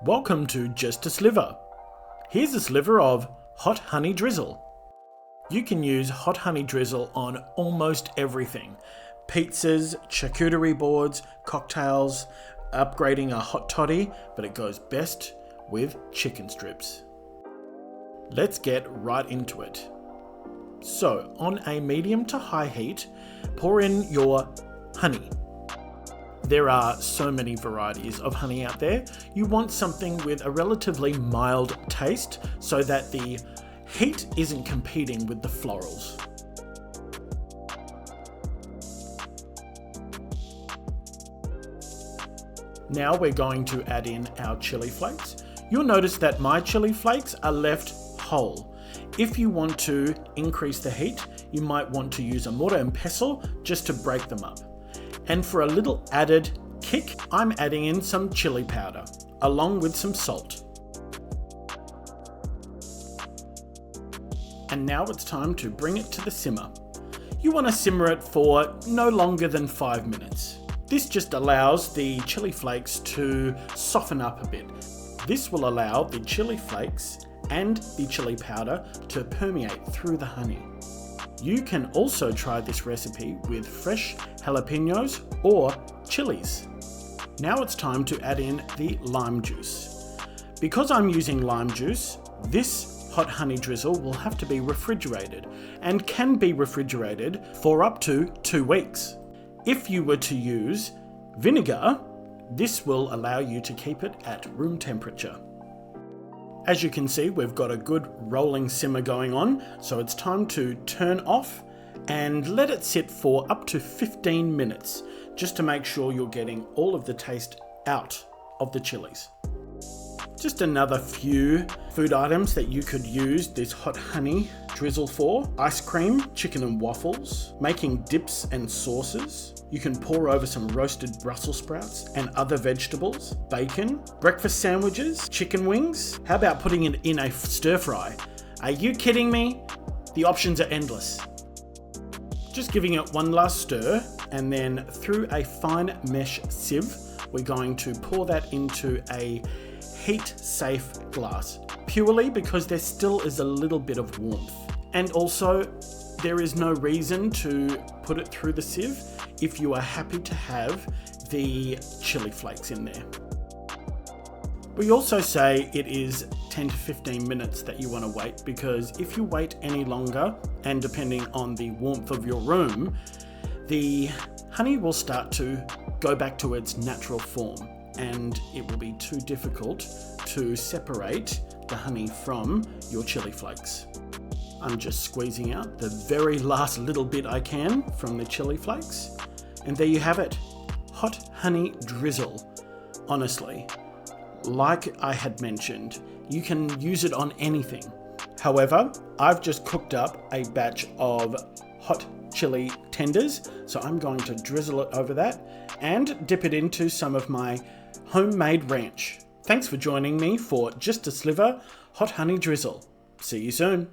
Welcome to Just a Sliver. Here's a sliver of hot honey drizzle. You can use hot honey drizzle on almost everything. Pizzas, charcuterie boards, cocktails, upgrading a hot toddy, but it goes best with chicken strips. Let's get right into it. So, on a medium to high heat, pour in your honey. There are so many varieties of honey out there. You want something with a relatively mild taste so that the heat isn't competing with the florals. Now we're going to add in our chili flakes. You'll notice that my chili flakes are left whole. If you want to increase the heat, you might want to use a mortar and pestle just to break them up. And for a little added kick, I'm adding in some chili powder, along with some salt. And now it's time to bring it to the simmer. You want to simmer it for no longer than 5 minutes. This just allows the chili flakes to soften up a bit. This will allow the chili flakes and the chili powder to permeate through the honey. You can also try this recipe with fresh jalapenos or chilies. Now it's time to add in the lime juice. Because I'm using lime juice, this hot honey drizzle will have to be refrigerated and can be refrigerated for up to 2 weeks. If you were to use vinegar, this will allow you to keep it at room temperature. As you can see, we've got a good rolling simmer going on, so it's time to turn off and let it sit for up to 15 minutes, just to make sure you're getting all of the taste out of the chilies. Just another few food items that you could use this hot honey drizzle for: ice cream, chicken and waffles, making dips and sauces. You can pour over some roasted Brussels sprouts and other vegetables, bacon, breakfast sandwiches, chicken wings. How about putting it in a stir fry? Are you kidding me? The options are endless. Just giving it one last stir, and then through a fine mesh sieve, we're going to pour that into a heat-safe glass, purely because there still is a little bit of warmth. And also, there is no reason to put it through the sieve if you are happy to have the chili flakes in there. We also say it is 10 to 15 minutes that you want to wait, because if you wait any longer, and depending on the warmth of your room, the honey will start to go back to its natural form, and it will be too difficult to separate the honey from your chili flakes. I'm just squeezing out the very last little bit I can from the chili flakes. And there you have it, hot honey drizzle. Honestly, like I had mentioned, you can use it on anything. However, I've just cooked up a batch of hot chili tenders, so I'm going to drizzle it over that and dip it into some of my homemade ranch. Thanks for joining me for Just a Sliver hot honey drizzle. See you soon.